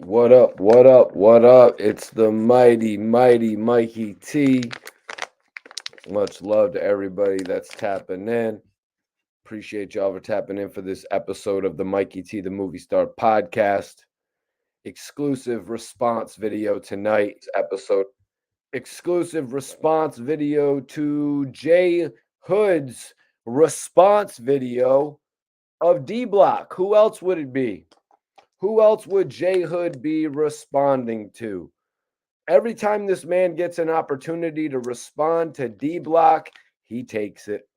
What up? What up? What up? It's the mighty Mikey T. Much love to everybody that's tapping in. Appreciate y'all for tapping in for this episode of the Mikey T, the Movie Star podcast. Exclusive response video tonight. Episode exclusive response video to Jay Hood's response video of D Block. Who else would it be? Who else would Jay Hood be responding to? Every time this man gets an opportunity to respond to D Block, he takes it.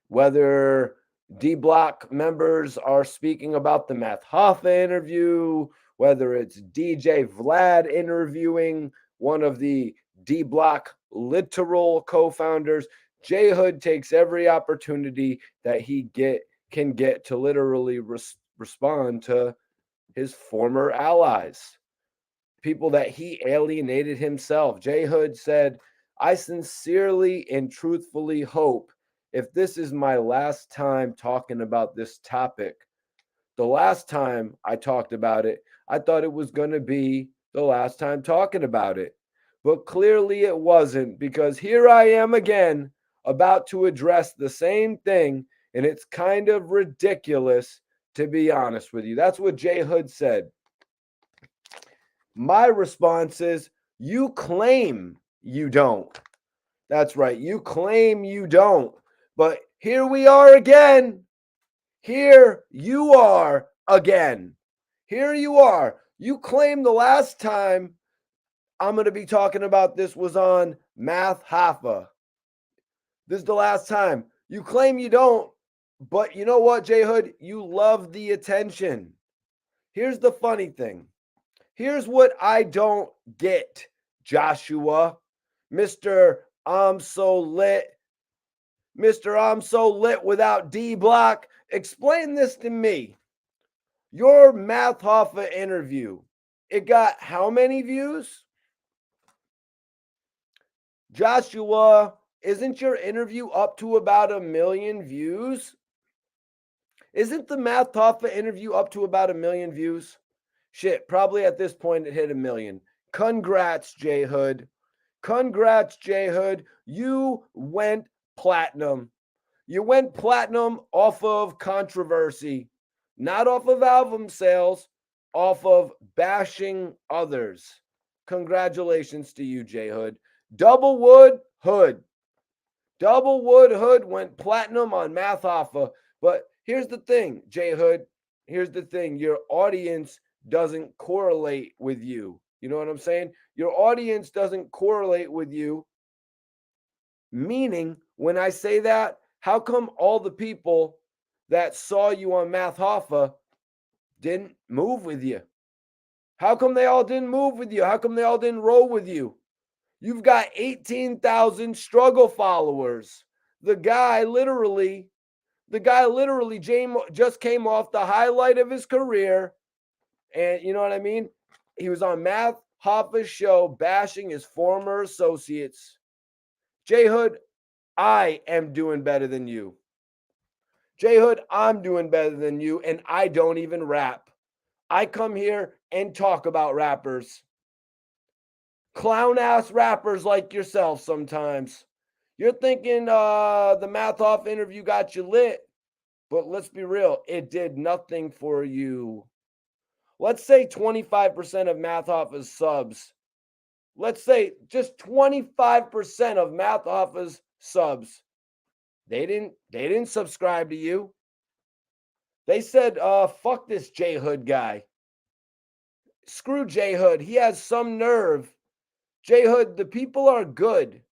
Whether D Block members are speaking about the Math Hoffa interview, whether it's DJ Vlad interviewing one of the D Block literal co-founders, Jay Hood takes every opportunity that he can get to literally respond to his former allies, people that he alienated himself. Jay Hood said, I sincerely and truthfully hope if this is my last time talking about this topic, the last time I talked about it, I thought it was going to be the last time talking about it. But clearly it wasn't, because here I am again about to address the same thing, and it's kind of ridiculous, to be honest with you. That's what Jay Hood said. My response is, you claim you don't. That's right. You claim you don't. But here we are again. Here you are again. Here you are. You claim the last time I'm going to be talking about this was on Math Hoffa. This is the last time. You claim you don't. But you know what, Jay Hood? You love the attention. Here's the funny thing. Here's what I don't get, Joshua. Mr. I'm so lit. Mr. I'm so lit without D Block. Explain this to me. Your Math Hoffa interview, it got how many views? Joshua, isn't your interview up to about 1 million views? Isn't the Math Hoffa interview up to about 1 million views? Shit, probably at this point it hit 1 million. Congrats, Jay Hood. Congrats, Jay Hood. You went platinum. You went platinum off of controversy, not off of album sales, off of bashing others. Congratulations to you, Jay Hood. Double Wood Hood. Double Wood Hood went platinum on Math Hoffa. But here's the thing, Jay Hood. Here's the thing. Your audience doesn't correlate with you. You know what I'm saying? Your audience doesn't correlate with you. Meaning, when I say that, how come all the people that saw you on Math Hoffa didn't move with you? How come they all didn't move with you? How come they all didn't roll with you? You've got 18,000 struggle followers. The guy literally just came off the highlight of his career. And you know what I mean? He was on Math Hoffa's show bashing his former associates. Jay Hood, I am doing better than you. Jay Hood, I'm doing better than you, and I don't even rap. I come here and talk about rappers. Clown-ass rappers like yourself sometimes. You're thinking the Math Hoffa interview got you lit, but let's be real, it did nothing for you. Let's say 25% of Math Hoffa's subs. Let's say just 25% of Math Hoffa's subs. They didn't subscribe to you. They said, fuck this Jay Hood guy. Screw Jay Hood. He has some nerve. Jay Hood, the people are good.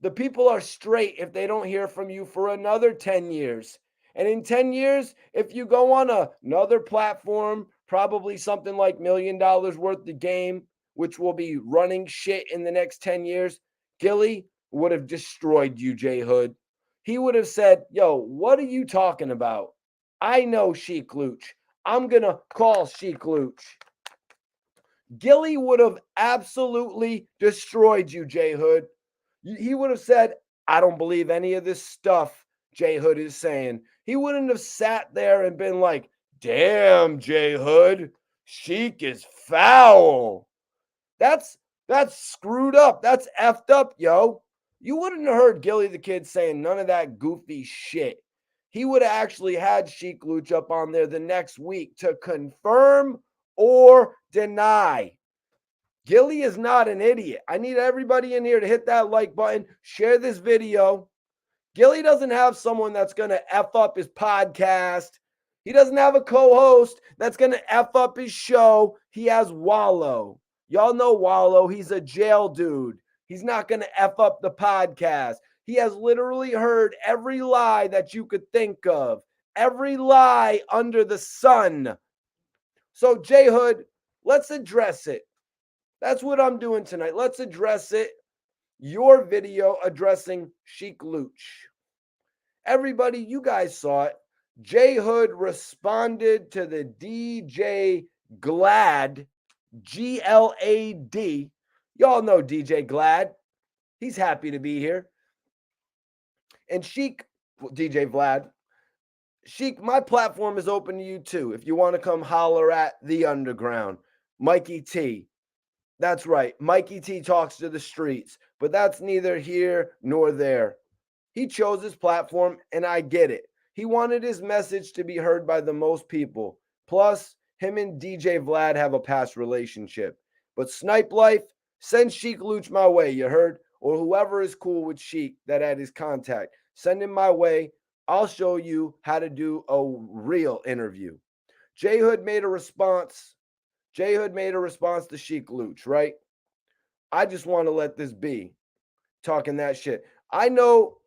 The people are straight if they don't hear from you for another 10 years. And in 10 years, if you go on another platform, probably something like $1 million worth of game, which will be running shit in the next 10 years, Gilly would have destroyed you, Jay Hood. He would have said, yo, what are you talking about? I know Sheek Louch. I'm going to call Sheek Louch. Gilly would have absolutely destroyed you, Jay Hood. He would have said, I don't believe any of this stuff Jay Hood is saying. He wouldn't have sat there and been like, damn, Jay Hood, Sheek is foul. That's screwed up. That's effed up, yo. You wouldn't have heard Gilly the Kid saying none of that goofy shit. He would have actually had Sheek Louch up on there the next week to confirm or deny. Gilly is not an idiot. I need everybody in here to hit that like button, share this video. Gilly doesn't have someone that's going to F up his podcast. He doesn't have a co-host that's going to F up his show. He has Wallow. Y'all know Wallow. He's a jail dude. He's not going to F up the podcast. He has literally heard every lie that you could think of. Every lie under the sun. So, J Hood, let's address it. That's what I'm doing tonight. Let's address it. Your video addressing Sheek Louch. Everybody, you guys saw it. J Hood responded to the DJ Glad, Glad. Y'all know DJ Glad. He's happy to be here. And Sheek, DJ Vlad, Sheek, my platform is open to you too. If you want to come holler at the underground, Mikey T. That's right. Mikey T talks to the streets, but that's neither here nor there. He chose his platform, and I get it. He wanted his message to be heard by the most people. Plus, him and DJ Vlad have a past relationship. But Snipe Life, send Sheek Louch my way, you heard? Or whoever is cool with Sheek that had his contact. Send him my way. I'll show you how to do a real interview. J Hood made a response. J Hood made a response to Sheek Louch, right? I just want to let this be. Talking that shit. I know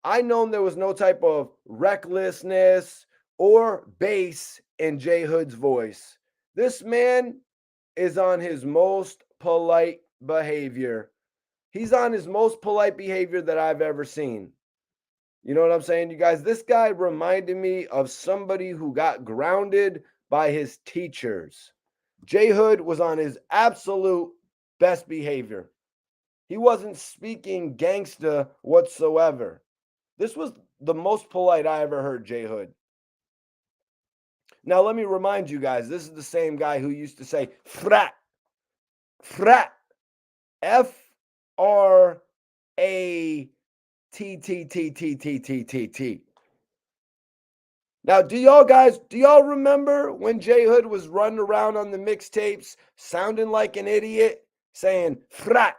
there was no type of recklessness or bass in J Hood's voice. This man is on his most polite behavior. He's on his most polite behavior that I've ever seen. You know what I'm saying, you guys? This guy reminded me of somebody who got grounded by his teachers. J Hood was on his absolute best behavior. He wasn't speaking gangsta whatsoever. This was the most polite I ever heard J Hood. Now, let me remind you guys, this is the same guy who used to say frat. Frat. F-R-A-T-T-T-T-T-T-T. Now, do y'all remember when J Hood was running around on the mixtapes sounding like an idiot, saying frat?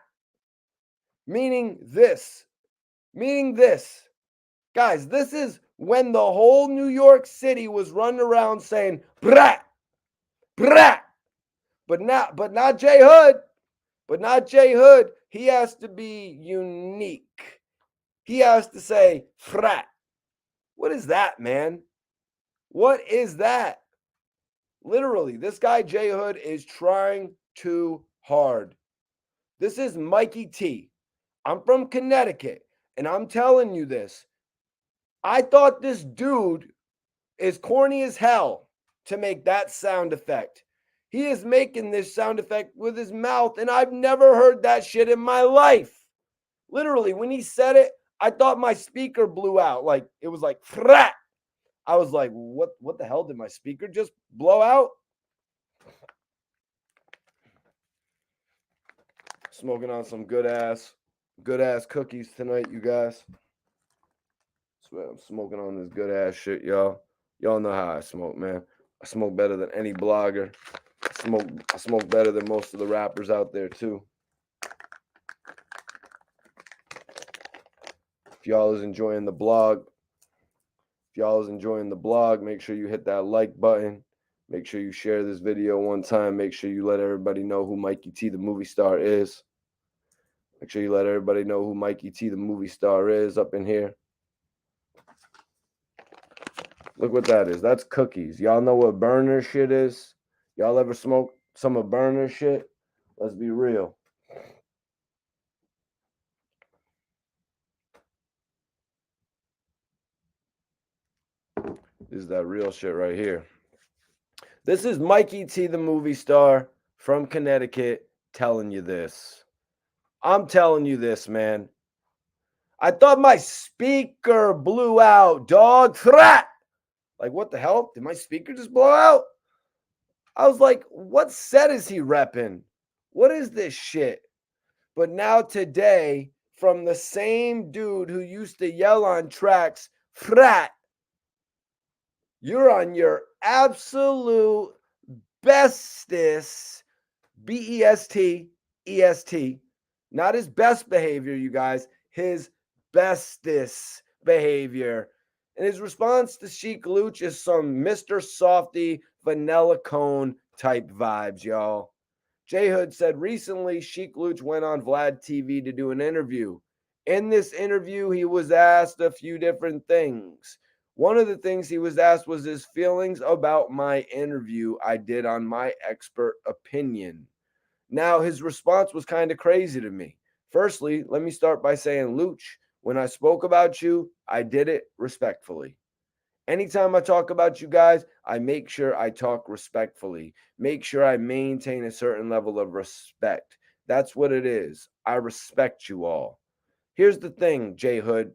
Meaning this. Guys, this is when the whole New York City was running around saying brat, brat. But not J Hood. But not J Hood. He has to be unique. He has to say frat. What is that, man? What is that? Literally, this guy J Hood is trying too hard. This is Mikey T. I'm from Connecticut, and I'm telling you this. I thought this dude is corny as hell to make that sound effect. He is making this sound effect with his mouth, and I've never heard that shit in my life. Literally, when he said it, I thought my speaker blew out. Like, it was like, frat. I was like, what the hell? Did my speaker just blow out? Smoking on some good ass cookies tonight, you guys. Swear I'm smoking on this good ass shit, y'all. Y'all know how I smoke, man. I smoke better than any blogger. I smoke better than most of the rappers out there too. If y'all is enjoying the blog, make sure you hit that like button. Make sure you share this video one time. Make sure you let everybody know who Mikey T the movie star is. Make sure you let everybody know who Mikey T the movie star is up in here. Look what that is. That's cookies. Y'all know what burner shit is? Y'all ever smoke some of burner shit? Let's be real. This is that real shit right here. This is Mikey T, the movie star from Connecticut, telling you this. I'm telling you this, man. I thought my speaker blew out, dog. Thrat! Like, what the hell? Did my speaker just blow out? I was like, what set is he repping? What is this shit? But now today, from the same dude who used to yell on tracks, frat, you're on your absolute bestest, BEST, not his best behavior, you guys, his bestest behavior. And his response to Sheek Louch is some Mr. Softy, vanilla cone type vibes, y'all. J Hood said recently Sheek Louch went on Vlad TV to do an interview. In this interview, he was asked a few different things. One of the things he was asked was his feelings about my interview I did on my expert opinion. Now, his response was kind of crazy to me. Firstly, let me start by saying, Louch, when I spoke about you, I did it respectfully. Anytime I talk about you guys, I make sure I talk respectfully, make sure I maintain a certain level of respect. That's what it is. I respect you all. Here's the thing, J Hood.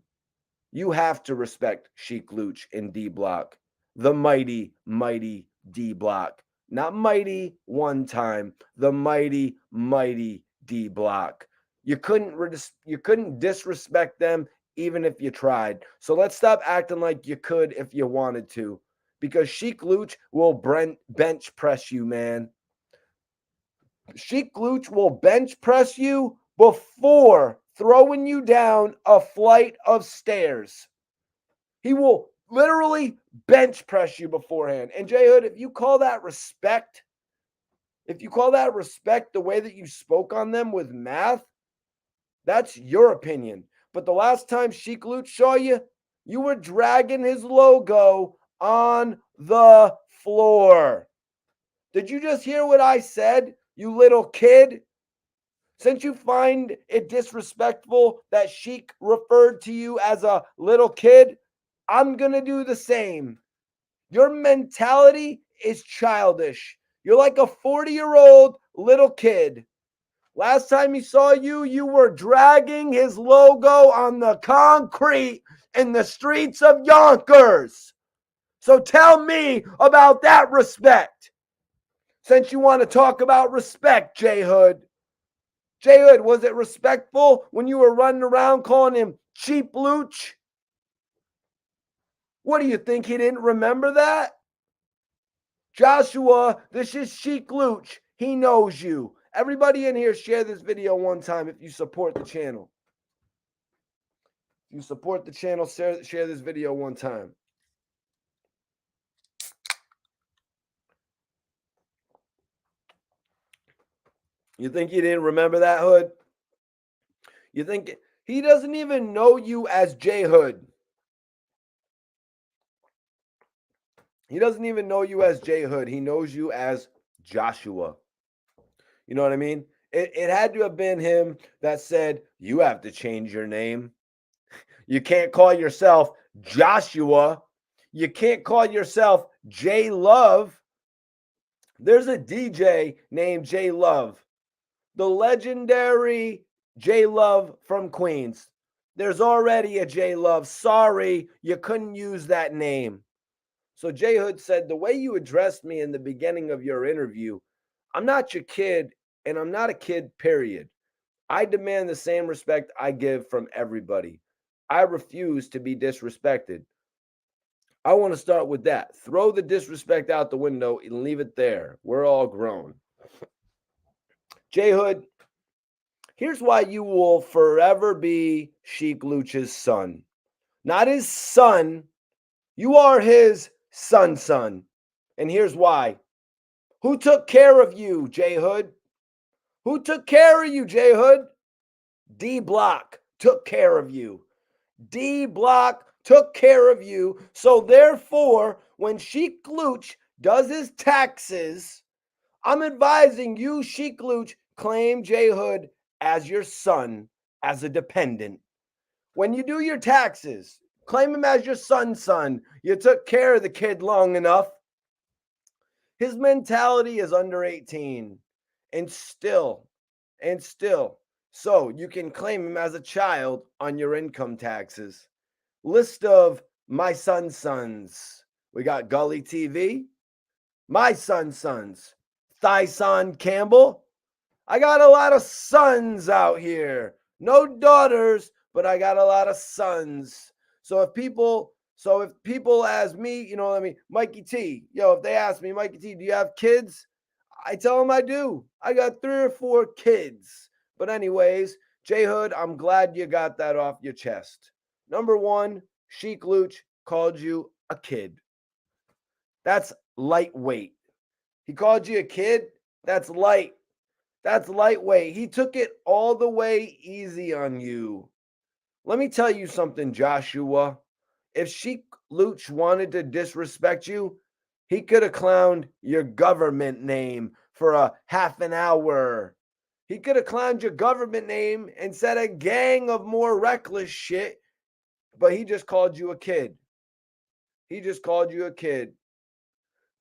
You have to respect Sheek Louch in D Block, the mighty, mighty D Block. Not mighty one time, the mighty, mighty D Block. You couldn't disrespect them even if you tried. So let's stop acting like you could if you wanted to, because Sheek Louch will bench press you, man. Sheek Louch will bench press you before throwing you down a flight of stairs. He will literally bench press you beforehand. And J Hood, if you call that respect, the way that you spoke on them with math, that's your opinion. But the last time Sheek Louch saw you, you were dragging his logo on the floor. Did you just hear what I said, you little kid? Since you find it disrespectful that Sheek referred to you as a little kid, I'm going to do the same. Your mentality is childish. You're like a 40-year-old little kid. Last time he saw you, you were dragging his logo on the concrete in the streets of Yonkers. So tell me about that respect. Since you want to talk about respect, J Hood. J Hood, was it respectful when you were running around calling him Cheap Louch? What do you think, he didn't remember that? Joshua, this is Sheek Louch. He knows you. Everybody in here, share this video one time if you support the channel. If you support the channel, share this video one time. You think he didn't remember that, Hood? You think he doesn't even know you as J Hood? He doesn't even know you as J Hood. He knows you as Joshua. You know what I mean? It had to have been him that said, you have to change your name. You can't call yourself Joshua. You can't call yourself J Love. There's a DJ named J Love, the legendary J Love from Queens. There's already a J Love. Sorry, you couldn't use that name. So J Hood said, the way you addressed me in the beginning of your interview, I'm not your kid, and I'm not a kid, period. I demand the same respect I give from everybody. I refuse to be disrespected. I want to start with that. Throw the disrespect out the window and leave it there. We're all grown. J Hood, here's why you will forever be Sheek Louch's son. Not his son. You are his son. And here's why. Who took care of you, J Hood? Who took care of you, J Hood? D Block took care of you. D Block took care of you. So therefore, when Sheek Louch does his taxes, I'm advising you, Sheek Louch, claim J Hood as your son, as a dependent. When you do your taxes, claim him as your son. You took care of the kid long enough. His mentality is under 18 and still. So you can claim him as a child on your income taxes. List of my sons. We got Gully TV, My sons. Thyson Campbell. I got a lot of sons out here. No daughters, but I got a lot of sons. So if people ask me, what I mean, Mikey T, if they ask me, Mikey T, do you have kids? I tell them I do. I got 3 or 4 kids. But anyways, J Hood, I'm glad you got that off your chest. Number one, Sheek Louch called you a kid. That's lightweight. He called you a kid. That's light. That's lightweight. He took it all the way easy on you. Let me tell you something, Joshua. If Sheek Louch wanted to disrespect you, he could have clowned your government name for a half an hour. He could have clowned your government name and said a gang of more reckless shit, but he just called you a kid. He just called you a kid.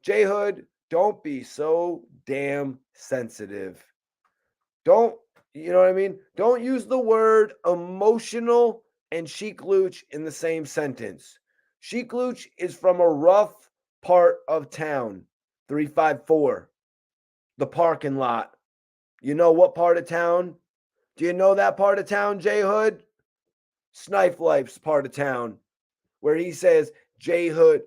J Hood, don't be so damn sensitive. Don't, you know what I mean? Don't use the word emotional and Sheek Louch in the same sentence. Sheek Louch is from a rough part of town, 354, the parking lot. You know what part of town? Do you know that part of town, J Hood? Snipe Life's part of town, where he says J Hood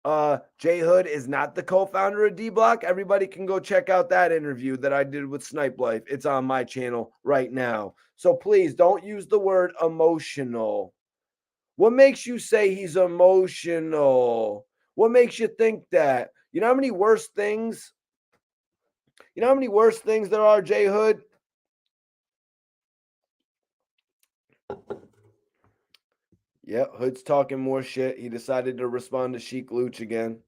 is not the co-founder of D Block. Everybody can go check out that interview that I did with Snipe Life. It's on my channel right now. So please don't use the word emotional. What makes you say he's emotional? What makes you think that? You know how many worse things? You know how many worse things there are, J Hood? Yeah, Hood's talking more shit. He decided to respond to Sheek Louch again.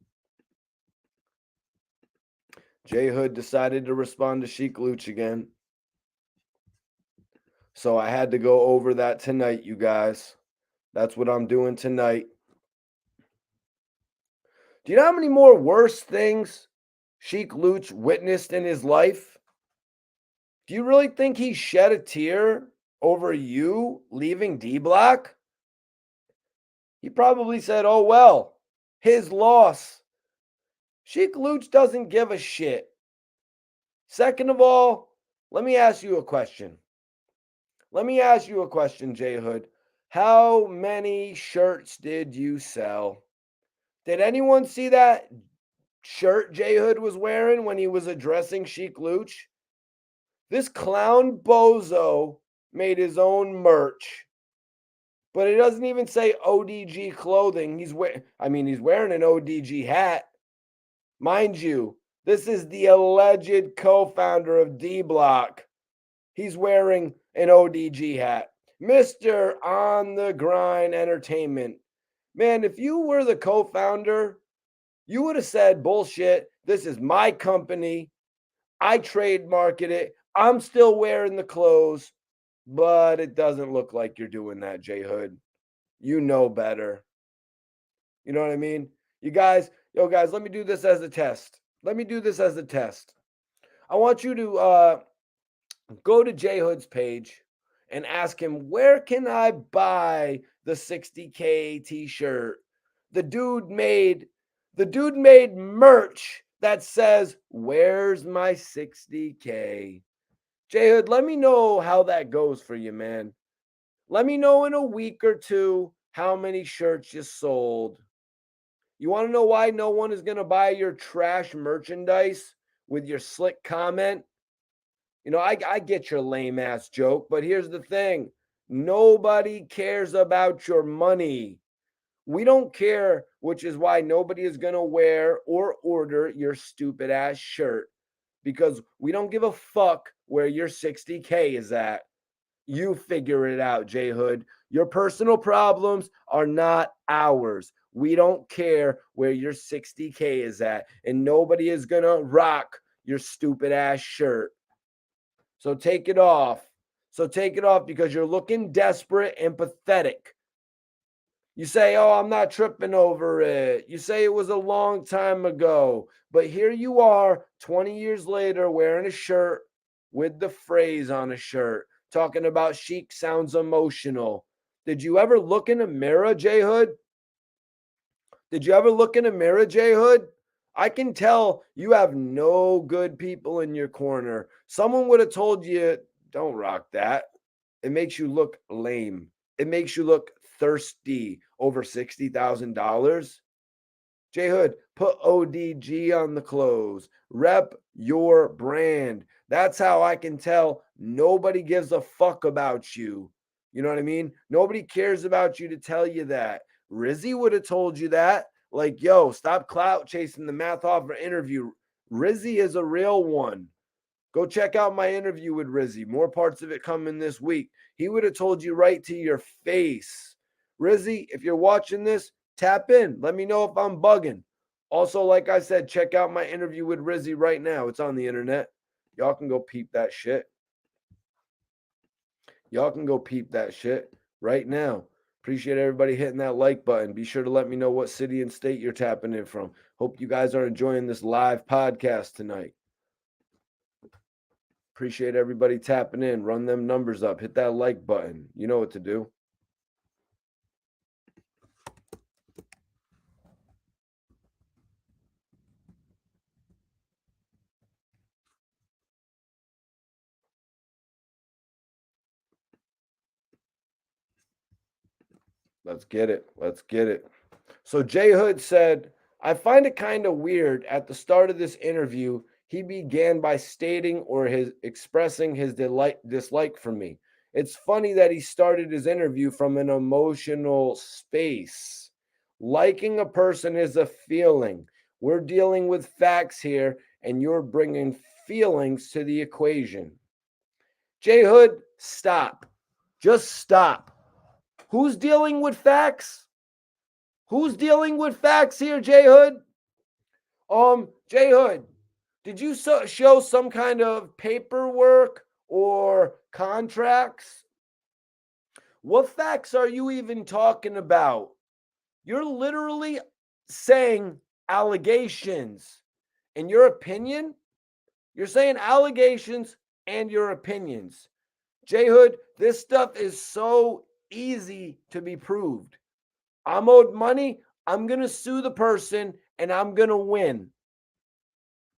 J Hood decided to respond to Sheek Louch again. So I had to go over that tonight, you guys. That's what I'm doing tonight. Do you know how many more worse things Sheek Louch witnessed in his life? Do you really think he shed a tear over you leaving D Block? He probably said, oh, well, his loss. Sheek Louch doesn't give a shit. Second of all, let me ask you a question. J Hood. How many shirts did you sell? Did anyone see that shirt J Hood was wearing when he was addressing Sheek Louch? This clown bozo made his own merch, but it doesn't even say ODG clothing. He's wearing an ODG hat. Mind you, this is the alleged co-founder of D Block. He's wearing an ODG hat. Mr. On the Grind Entertainment. Man, if you were the co-founder, you would have said, bullshit, this is my company. I trademarked it. I'm still wearing the clothes, but it doesn't look like you're doing that, J Hood. You know better. You know what I mean? You guys, let me do this as a test. I want you to go to J Hood's page and ask him, where can I buy the 60K t-shirt? The dude made merch that says, where's my 60K? J Hood, let me know how that goes for you, man. Let me know in a week or two how many shirts you sold. You want to know why no one is going to buy your trash merchandise with your slick comment? I get your lame ass joke, but here's the thing. Nobody cares about your money. We don't care, which is why nobody is going to wear or order your stupid ass shirt, because we don't give a fuck where your 60K is at. You figure it out, J Hood. Your personal problems are not ours. We don't care where your 60K is at, and nobody is going to rock your stupid ass shirt. So take it off. Because you're looking desperate and pathetic. You say, oh, I'm not tripping over it. You say it was a long time ago. But here you are, 20 years later, wearing a shirt with the phrase on a shirt, talking about Sheek sounds emotional. Did you ever look in a mirror, J Hood? I can tell you have no good people in your corner. Someone would have told you, don't rock that. It makes you look lame. It makes you look thirsty over $60,000. J Hood, put ODG on the clothes. Rep your brand. That's how I can tell nobody gives a fuck about you. You know what I mean? Nobody cares about you to tell you that. Rizzy would have told you that. Like, yo, stop clout chasing the math off an interview. Rizzy is a real one. Go check out my interview with Rizzy. More parts of it coming this week. He would have told you right to your face. Rizzy, if you're watching this, tap in. Let me know if I'm bugging. Also, like I said, check out my interview with Rizzy right now. It's on the internet. Y'all can go peep that shit. Y'all can go peep that shit right now. Appreciate everybody hitting that like button. Be sure to let me know what city and state you're tapping in from. Hope you guys are enjoying this live podcast tonight. Appreciate everybody tapping in. Run them numbers up. Hit that like button. You know what to do. Let's get it. Let's get it. So Jay Hood said, I find it kind of weird at the start of this interview, he began by stating or his expressing his dislike for me. It's funny that he started his interview from an emotional space. Liking a person is a feeling. We're dealing with facts here, and you're bringing feelings to the equation. Jay Hood, stop. Just stop. Who's dealing with facts? Who's dealing with facts here, Jay Hood? Jay Hood, did you show some kind of paperwork or contracts? What facts are you even talking about? You're literally saying allegations. In your opinion, you're saying allegations and your opinions. Jay Hood, this stuff is so easy to be proved. I'm owed money. I'm going to sue the person and I'm going to win.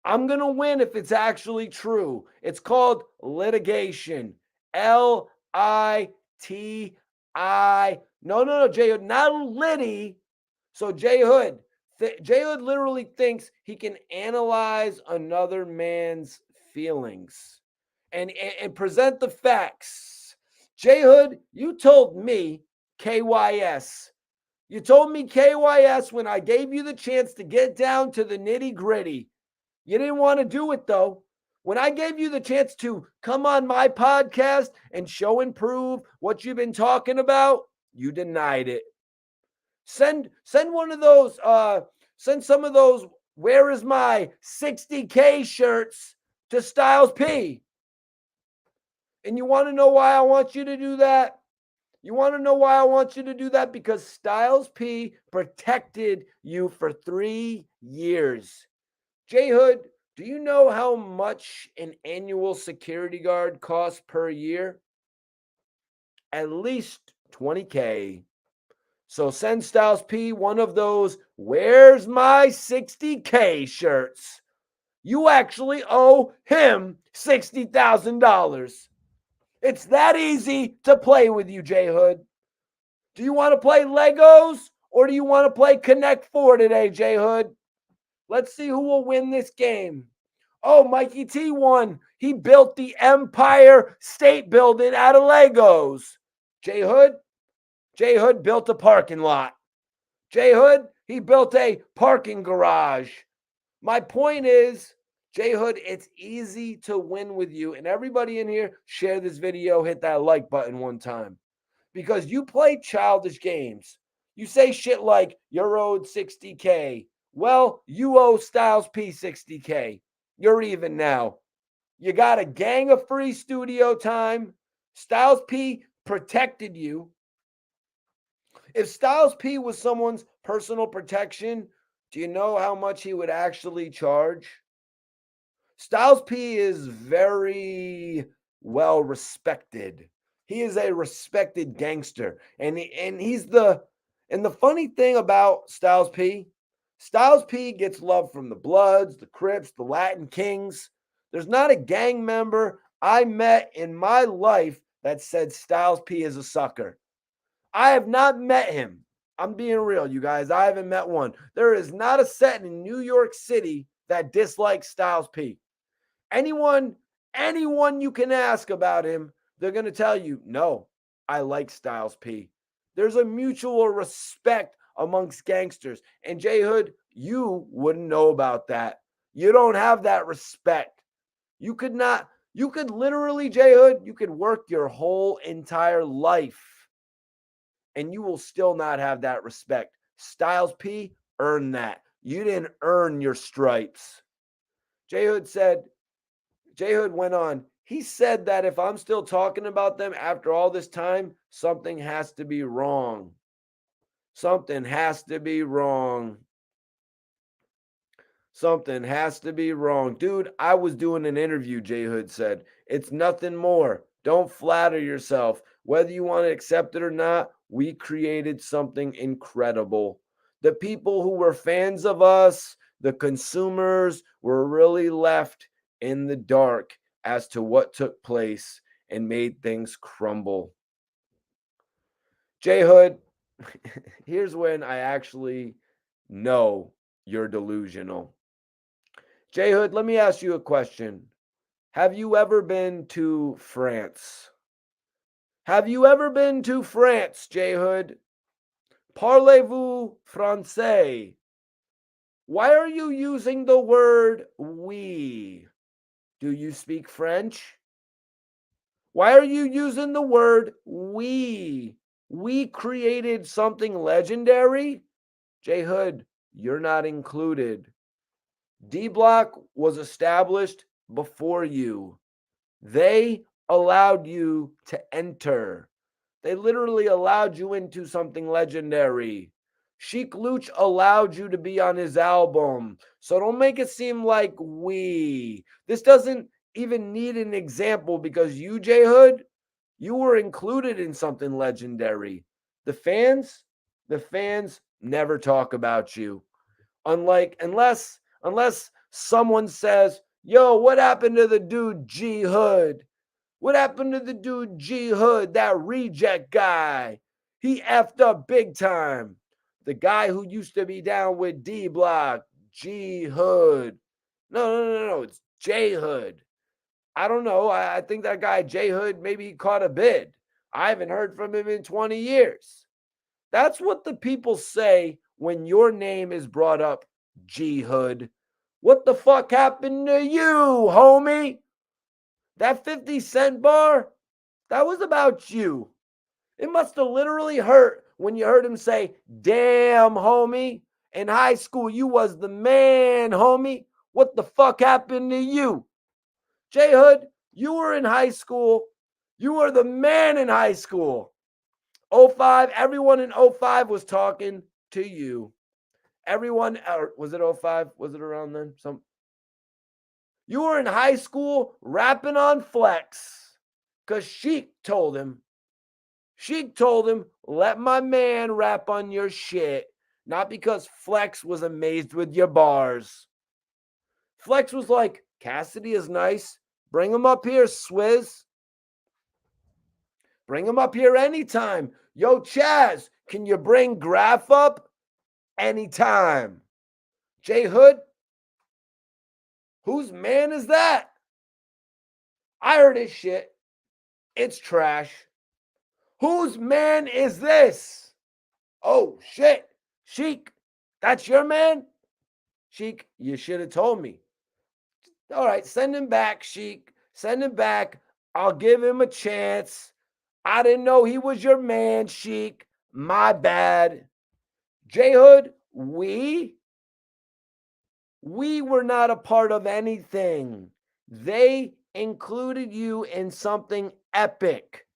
I'm going to win if it's actually true. It's called litigation. L-I-T-I. No, Jay Hood, not Liddy. So Jay Hood, Jay Hood literally thinks he can analyze another man's feelings and present the facts. Jay Hood, you told me KYS. You told me KYS when I gave you the chance to get down to the nitty gritty. You didn't want to do it though. When I gave you the chance to come on my podcast and show and prove what you've been talking about, you denied it. Send one of those, send some of those where is my 60K shirts to Styles P. And you want to know why I want you to do that? You want to know why I want you to do that? Because Styles P protected you for 3 years. Jay Hood, do you know how much an annual security guard costs per year? At least 20K. So send Styles P one of those where's my 60K shirts. You actually owe him $60,000. It's that easy to play with you, Jay Hood. Do you want to play Legos or do you want to play Connect 4 today, Jay Hood? Let's see who will win this game. Oh, Mikey T won. He built the Empire State Building out of Legos. Jay Hood built a parking lot. Jay Hood, he built a parking garage. My point is, Jay Hood, it's easy to win with you. And everybody in here, share this video, hit that like button one time. Because you play childish games. You say shit like, you're owed 60K. Well, you owe Styles P 60K. You're even now. You got a gang of free studio time. Styles P protected you. If Styles P was someone's personal protection, do you know how much he would actually charge? Styles P is very well respected. He is a respected gangster. And the funny thing about Styles P, Styles P gets love from the Bloods, the Crips, the Latin Kings. There's not a gang member I met in my life that said Styles P is a sucker. I have not met him. I'm being real, you guys. I haven't met one. There is not a set in New York City that dislikes Styles P. Anyone, anyone you can ask about him, they're going to tell you, no, I like Styles P. There's a mutual respect amongst gangsters. And J Hood, you wouldn't know about that. You don't have that respect. You could not, you could literally, J Hood, you could work your whole entire life and you will still not have that respect. Styles P earned that. You didn't earn your stripes. J Hood said, J Hood went on. He said that if I'm still talking about them after all this time, something has to be wrong. Something has to be wrong. Something has to be wrong. Dude, I was doing an interview, J Hood said. It's nothing more. Don't flatter yourself. Whether you want to accept it or not, we created something incredible. The people who were fans of us, the consumers, were really left in the dark as to what took place and made things crumble. J Hood, here's when I actually know you're delusional. J Hood, let me ask you a question. Have you ever been to France? Have you ever been to France, J Hood? Parlez-vous français? Why are you using the word we? Do you speak French? Why are you using the word we? We created something legendary? J Hood, you're not included. D Block was established before you. They allowed you to enter. They literally allowed you into something legendary. Sheek Louch allowed you to be on his album. So don't make it seem like we. This doesn't even need an example because you, J Hood, you were included in something legendary. The fans never talk about you. Unless someone says, "Yo, what happened to the dude G Hood? What happened to the dude G Hood, that reject guy? He effed up big time." The guy who used to be down with D Block, G Hood. No. It's J Hood. I don't know. I think that guy J Hood maybe caught a bid. I haven't heard from him in 20 years. That's what the people say when your name is brought up, G Hood. What the fuck happened to you, homie? That 50 cent bar, that was about you. It must have literally hurt when you heard him say, "Damn, homie. In high school, you was the man, homie. What the fuck happened to you?" J Hood, you were in high school. You were the man in high school. '05, everyone in '05 was talking to you. Everyone, or was it '05? Was it around then? You were in high school rapping on Flex because Sheek told him. Sheek told him, "Let my man rap on your shit." Not because Flex was amazed with your bars. Flex was like, "Cassidy is nice. Bring him up here, Swizz. Bring him up here anytime. Yo, Chaz, can you bring Graph up? Anytime." J Hood, whose man is that? I heard his shit. It's trash. Whose man is this? Oh, shit. Sheek, that's your man? Sheek, you should have told me. All right, send him back, Sheek. Send him back. I'll give him a chance. I didn't know he was your man, Sheek. My bad. J Hood, we were not a part of anything. They included you in something epic.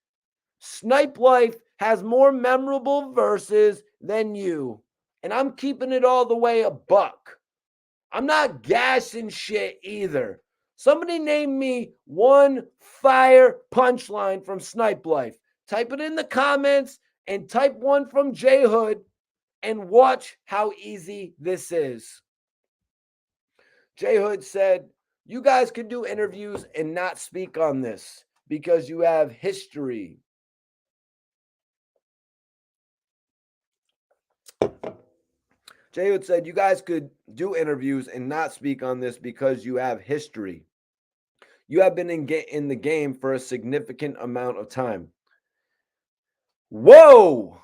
Snipe Life has more memorable verses than you. And I'm keeping it all the way a buck. I'm not gassing shit either. Somebody name me one fire punchline from Snipe Life. Type it in the comments and type one from J Hood. And watch how easy this is. J Hood said, you guys could do interviews and not speak on this because you have history. J Hood said, you guys could do interviews and not speak on this because you have history. You have been in the game for a significant amount of time. Whoa!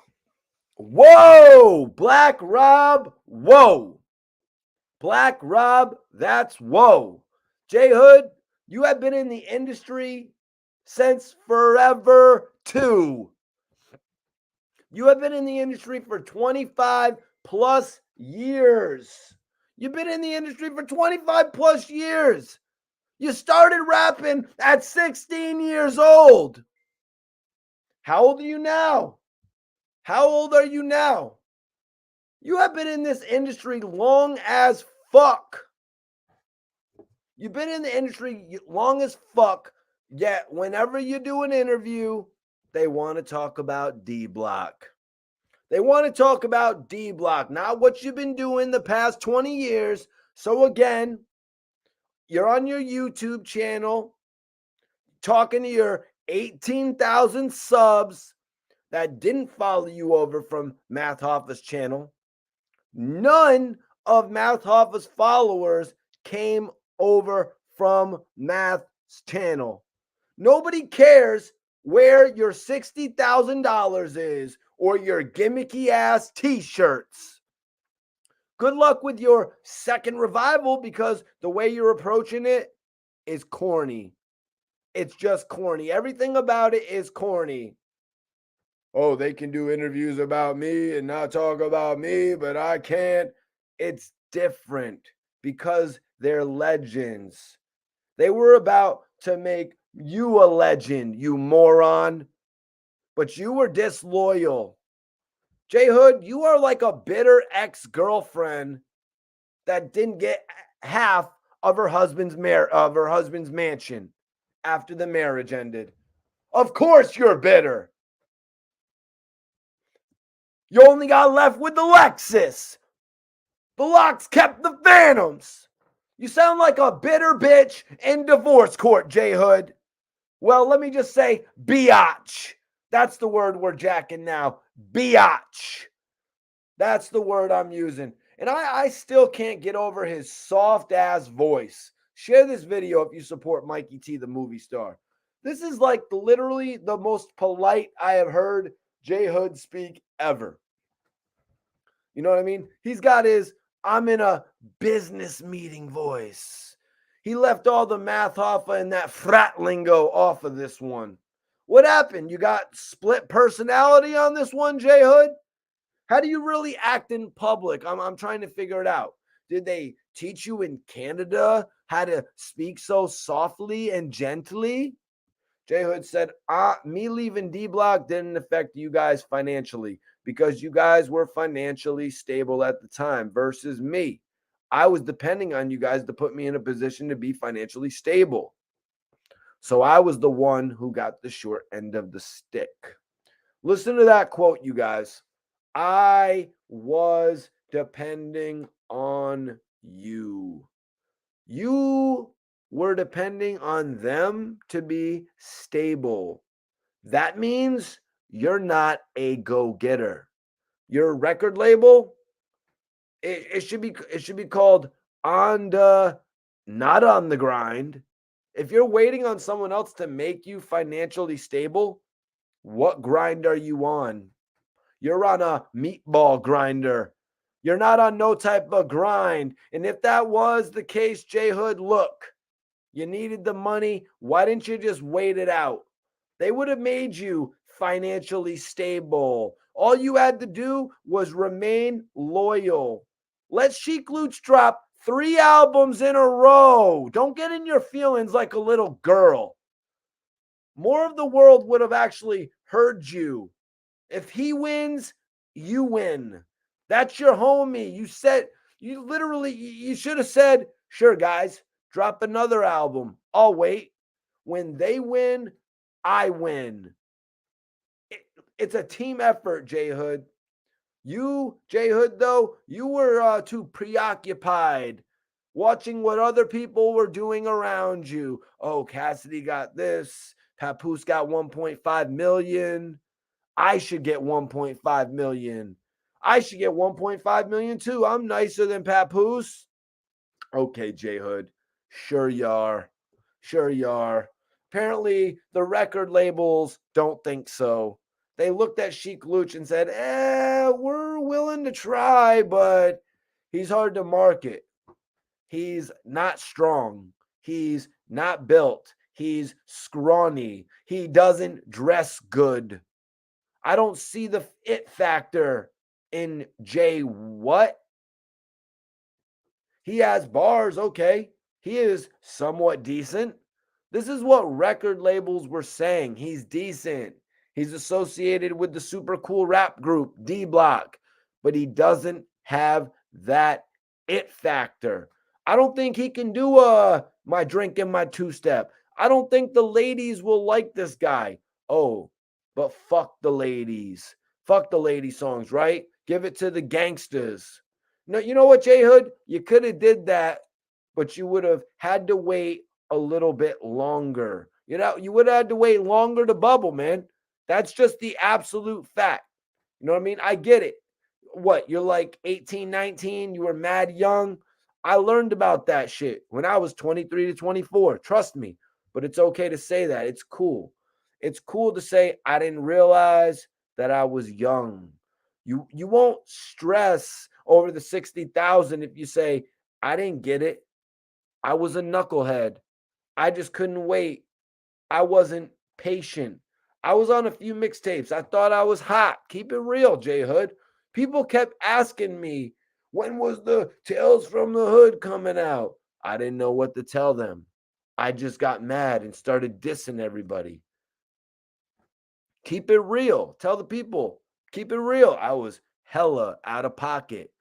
Whoa! Black Rob, whoa! Black Rob, that's whoa. J Hood, you have been in the industry since forever too. You have been in the industry for 25 plus years. You've been in the industry for 25 plus years. You started rapping at 16 years old. How old are you now? How old are you now? You have been in this industry long as fuck. You've been in the industry long as fuck, yet whenever you do an interview, they want to talk about D Block. They want to talk about D Block, not what you've been doing the past 20 years. So again, you're on your YouTube channel talking to your 18,000 subs that didn't follow you over from Math Hoffa's channel. None of Math Hoffa's followers came over from Math's channel. Nobody cares where your $60,000 is or your gimmicky ass t-shirts. Good luck with your second revival because the way you're approaching it is corny. It's just corny. Everything about it is corny. Oh, they can do interviews about me and not talk about me, but I can't. It's different because they're legends. They were about to make you a legend, you moron, but you were disloyal. J Hood, you are like a bitter ex-girlfriend that didn't get half of her husband's mansion after the marriage ended. Of course you're bitter. You only got left with the Lexus. The Locks kept the Phantoms. You sound like a bitter bitch in divorce court, J Hood. Well, let me just say, biatch. That's the word we're jacking now. Biatch. That's the word I'm using. And I still can't get over his soft ass voice. Share this video if you support Mikey T, the movie star. This is like literally the most polite I have heard J Hood speak ever. You know what I mean? He's got his I'm in a business meeting voice. He left all the Math Hoffa and that frat lingo off of this one. What happened? You got split personality on this one, J Hood? How do you really act in public? I'm trying to figure it out. Did they teach you in Canada how to speak so softly and gently? J Hood said, me leaving D Block didn't affect you guys financially because you guys were financially stable at the time versus me. I was depending on you guys to put me in a position to be financially stable. So I was the one who got the short end of the stick. Listen to that quote, you guys. I was depending on you. You were depending on them to be stable. That means you're not a go-getter. Your record label, it should be called on the not on the grind. If you're waiting on someone else to make you financially stable, what grind are you on? You're on a meatball grinder. You're not on no type of grind. And if that was the case, J Hood, look, you needed the money. Why didn't you just wait it out? They would have made you financially stable. All you had to do was remain loyal. Let Sheek Louch drop 3 albums in a row. Don't get in your feelings like a little girl. More of the world would have actually heard you. If he wins, you win. That's your homie. You should have said, sure, guys, drop another album. I'll wait. When they win, I win. It's a team effort, J Hood. You, J Hood, though, you were too preoccupied watching what other people were doing around you. Oh, Cassidy got this. Papoose got 1.5 million. I should get 1.5 million. I should get 1.5 million too. I'm nicer than Papoose. Okay, J Hood. Sure you are. Sure you are. Apparently, the record labels don't think so. They looked at Sheek Louch and said, we're willing to try, but he's hard to market. He's not strong. He's not built. He's scrawny. He doesn't dress good. I don't see the it factor in Jay. What? He has bars, okay. He is somewhat decent. This is what record labels were saying. He's decent. He's associated with the super cool rap group D Block, but he doesn't have that it factor. I don't think he can do my drink and my two-step. I don't think the ladies will like this guy. Oh, but fuck the ladies. Fuck the lady songs, right? Give it to the gangsters. No, you know what, J Hood? You could have did that, but you would have had to wait a little bit longer. You know, you would have had to wait longer to bubble, man. That's just the absolute fact. You know what I mean? I get it. What, you're like 18, 19, you were mad young. I learned about that shit when I was 23 to 24. Trust me. But it's okay to say that. It's cool. It's cool to say I didn't realize that I was young. You won't stress over the 60,000 if you say I didn't get it. I was a knucklehead. I just couldn't wait. I wasn't patient. I was on a few mixtapes. I thought I was hot. Keep it real, J Hood. People kept asking me, when was the Tales from the Hood coming out? I didn't know what to tell them. I just got mad and started dissing everybody. Keep it real. Tell the people. Keep it real. I was hella out of pocket.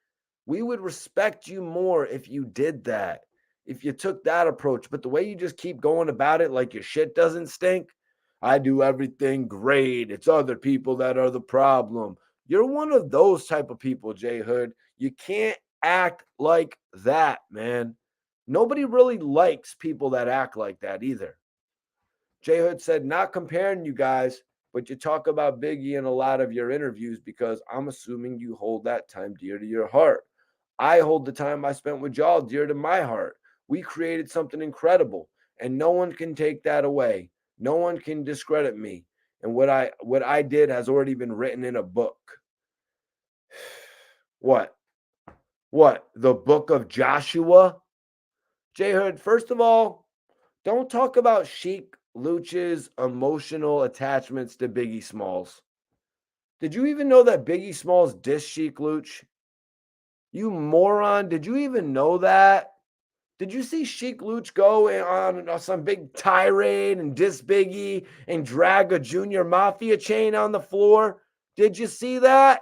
We would respect you more if you did that, if you took that approach. But the way you just keep going about it like your shit doesn't stink, I do everything great. It's other people that are the problem. You're one of those type of people, J Hood. You can't act like that, man. Nobody really likes people that act like that either. J Hood said, not comparing you guys, but you talk about Biggie in a lot of your interviews because I'm assuming you hold that time dear to your heart. I hold the time I spent with y'all dear to my heart. We created something incredible, and no one can take that away. No one can discredit me. And what I did has already been written in a book. What? What? The book of Joshua? J Hood, first of all, don't talk about Sheek Louch's emotional attachments to Biggie Smalls. Did you even know that Biggie Smalls dissed Sheek Louch? You moron. Did you even know that? Did you see Sheek Louch go on some big tirade and diss Biggie and drag a junior mafia chain on the floor? Did you see that?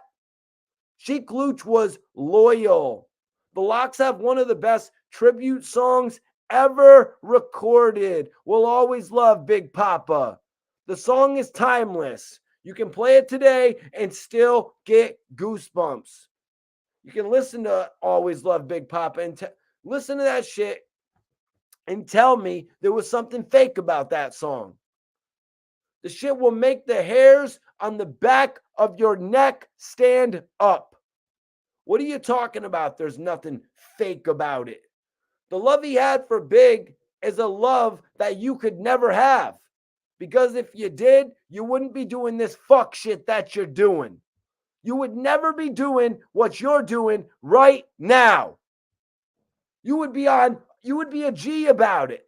Sheek Louch was loyal. The Locks have one of the best tribute songs ever recorded. We'll always love Big Papa. The song is timeless. You can play it today and still get goosebumps. You can listen to Always Love Big Papa and listen to that shit and tell me there was something fake about that song. The shit will make the hairs on the back of your neck stand up. What are you talking about? There's nothing fake about it. The love he had for Big is a love that you could never have. Because if you did, you wouldn't be doing this fuck shit that you're doing. You would never be doing what you're doing right now. You would be a G about it.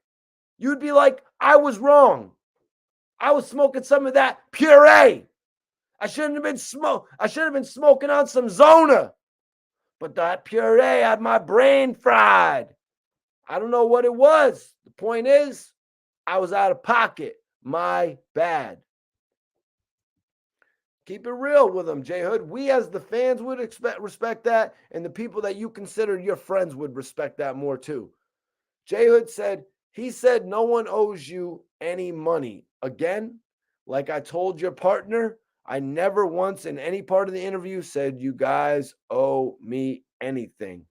You'd be like, I was wrong. I was smoking some of that puree. I shouldn't have been smoking on some Zona. But that puree had my brain fried. I don't know what it was. The point is, I was out of pocket. My bad. Keep it real with them, J Hood. We as the fans would respect that, and the people that you consider your friends would respect that more too. J Hood said, he said no one owes you any money. Again, like I told your partner, I never once in any part of the interview said you guys owe me anything.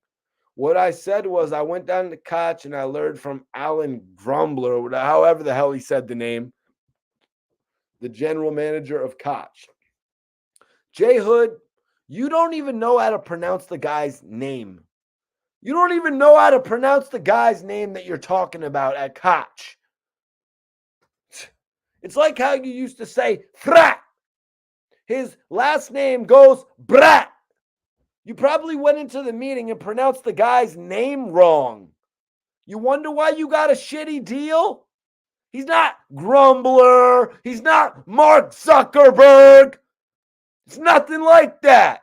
What I said was I went down to Koch and I learned from Alan Grumbler, or however the hell he said the name, the general manager of Koch. Jay Hood, you don't even know how to pronounce the guy's name. You don't even know how to pronounce the guy's name that you're talking about at Koch. It's like how you used to say Frat. His last name goes Brat. You probably went into the meeting and pronounced the guy's name wrong. You wonder why you got a shitty deal? He's not Grumbler. He's not Mark Zuckerberg. It's nothing like that.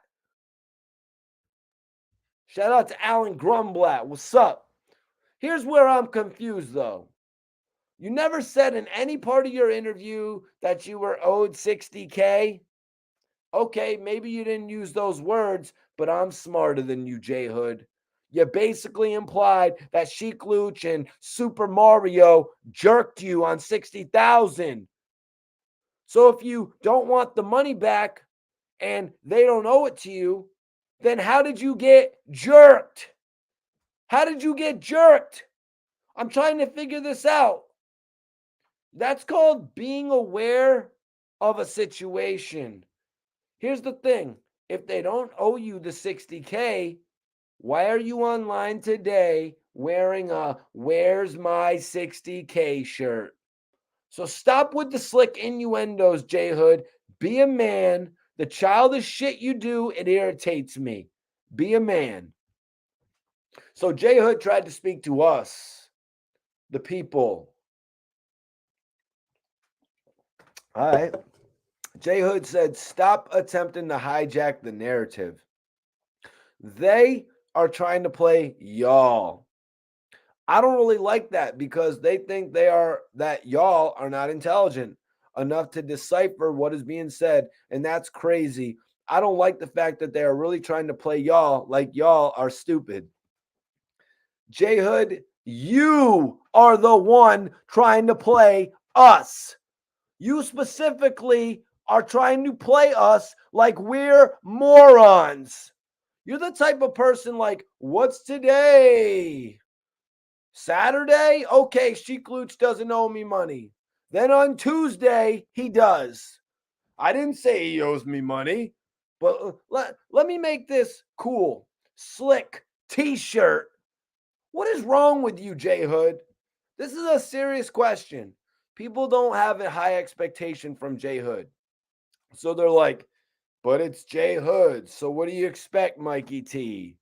Shout out to Alan Grumblat. What's up? Here's where I'm confused, though. You never said in any part of your interview that you were owed 60K. Okay, maybe you didn't use those words, but I'm smarter than you, J Hood. You basically implied that Sheek Louch and Super Mario jerked you on 60,000. So if you don't want the money back and they don't owe it to you, then how did you get jerked? How did you get jerked? I'm trying to figure this out. That's called being aware of a situation. Here's the thing. If they don't owe you the 60K, why are you online today wearing a "Where's my 60K" shirt? So stop with the slick innuendos, J Hood. Be a man. The childish shit you do, it irritates me. Be a man. So J Hood tried to speak to us, the people. All right. J Hood said, stop attempting to hijack the narrative. They are trying to play y'all. I don't really like that because they think that y'all are not intelligent enough to decipher what is being said. And that's crazy. I don't like the fact that they are really trying to play y'all like y'all are stupid. J Hood, you are the one trying to play us. You specifically are trying to play us like we're morons. You're the type of person like, what's today? Saturday? Okay, Sheek Louch doesn't owe me money. Then on Tuesday, he does. I didn't say he owes me money, but let me make this cool, slick t-shirt. What is wrong with you, J Hood? This is a serious question. People don't have a high expectation from J Hood. So they're like, but it's J Hood. So what do you expect, Mikey T?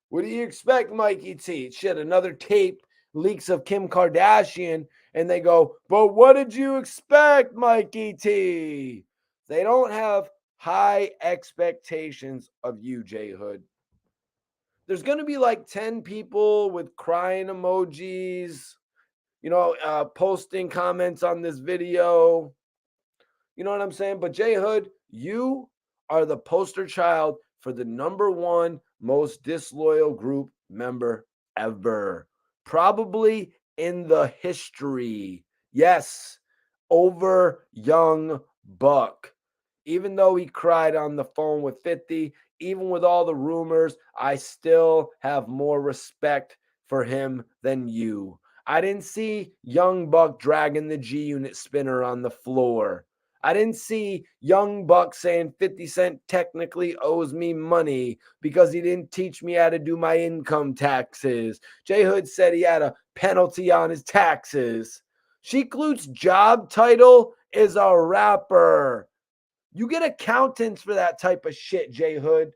What do you expect, Mikey T? Shit, another tape leaks of Kim Kardashian, and they go, but what did you expect, Mikey T? They don't have high expectations of you, J Hood. There's going to be like 10 people with crying emojis, posting comments on this video. You know what I'm saying? But J Hood, you are the poster child for the number one most disloyal group member ever, probably in the history. Yes, over Young Buck. Even though he cried on the phone with 50, even with all the rumors, I still have more respect for him than you. I didn't see Young Buck dragging the G Unit spinner on the floor. I didn't see Young Buck saying 50 Cent technically owes me money because he didn't teach me how to do my income taxes. J Hood said he had a penalty on his taxes. Sheek Louch's job title is a rapper. You get accountants for that type of shit, J Hood.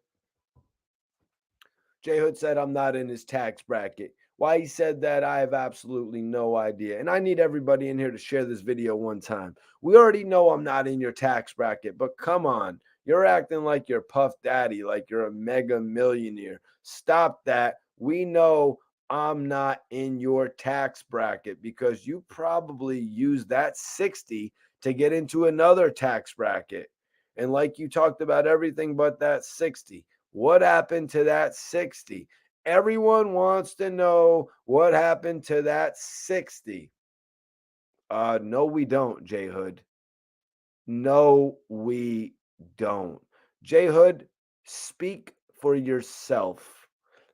J Hood said I'm not in his tax bracket. Why he said that, I have absolutely no idea. And I need everybody in here to share this video one time. We already know I'm not in your tax bracket, but come on. You're acting like you're Puff Daddy, like you're a mega millionaire. Stop that. We know I'm not in your tax bracket because you probably used that 60 to get into another tax bracket. And like you talked about everything but that 60. What happened to that 60? Everyone wants to know what happened to that 60. No, we don't, J Hood. No, we don't. J Hood, speak for yourself.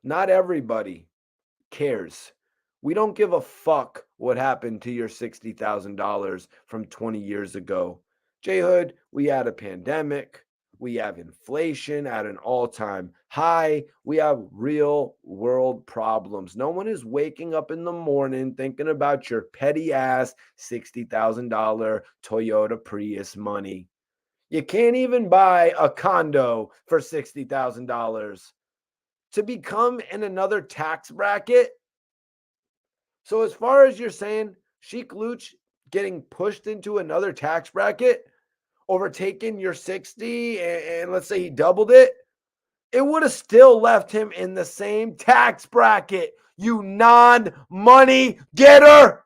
Not everybody cares. We don't give a fuck what happened to your $60,000 from 20 years ago. J Hood, we had a pandemic. We have inflation at an all time high. We have real world problems. No one is waking up in the morning thinking about your petty ass $60,000 Toyota Prius money. You can't even buy a condo for $60,000. To become in another tax bracket, so as far as you're saying, Sheek Louch getting pushed into another tax bracket, overtaking your 60, and let's say he doubled it, it would have still left him in the same tax bracket, you non-money getter.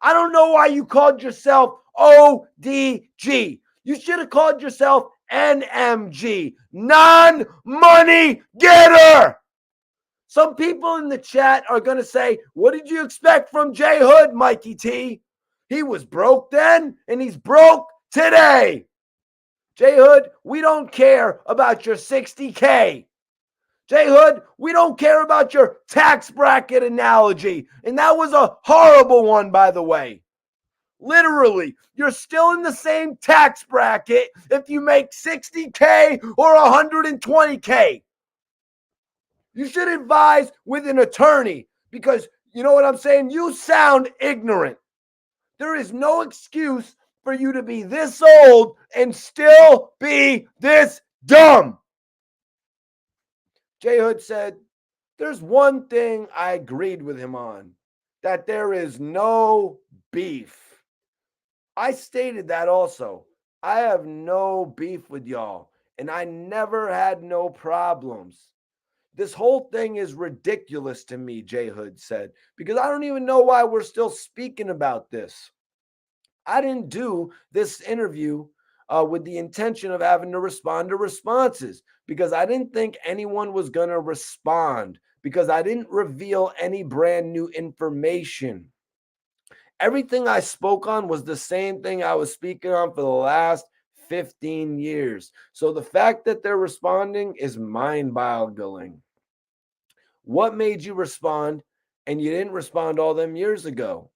I don't know why you called yourself ODG. You should have called yourself NMG, non-money getter. Some people in the chat are going to say, what did you expect from J Hood, Mikey T? He was broke then, and he's broke today. J Hood, we don't care about your 60K. J Hood, we don't care about your tax bracket analogy. And that was a horrible one, by the way. Literally, you're still in the same tax bracket if you make 60K or 120K. You should advise with an attorney because you know what I'm saying? You sound ignorant. There is no excuse for you to be this old and still be this dumb. J Hood said, there's one thing I agreed with him on, that there is no beef. I stated that also. I have no beef with y'all, and I never had no problems. This whole thing is ridiculous to me, J Hood said, because I don't even know why we're still speaking about this. I didn't do this interview with the intention of having to respond to responses because I didn't think anyone was going to respond because I didn't reveal any brand new information. Everything I spoke on was the same thing I was speaking on for the last 15 years. So the fact that they're responding is mind-boggling. What made you respond and you didn't respond all them years ago?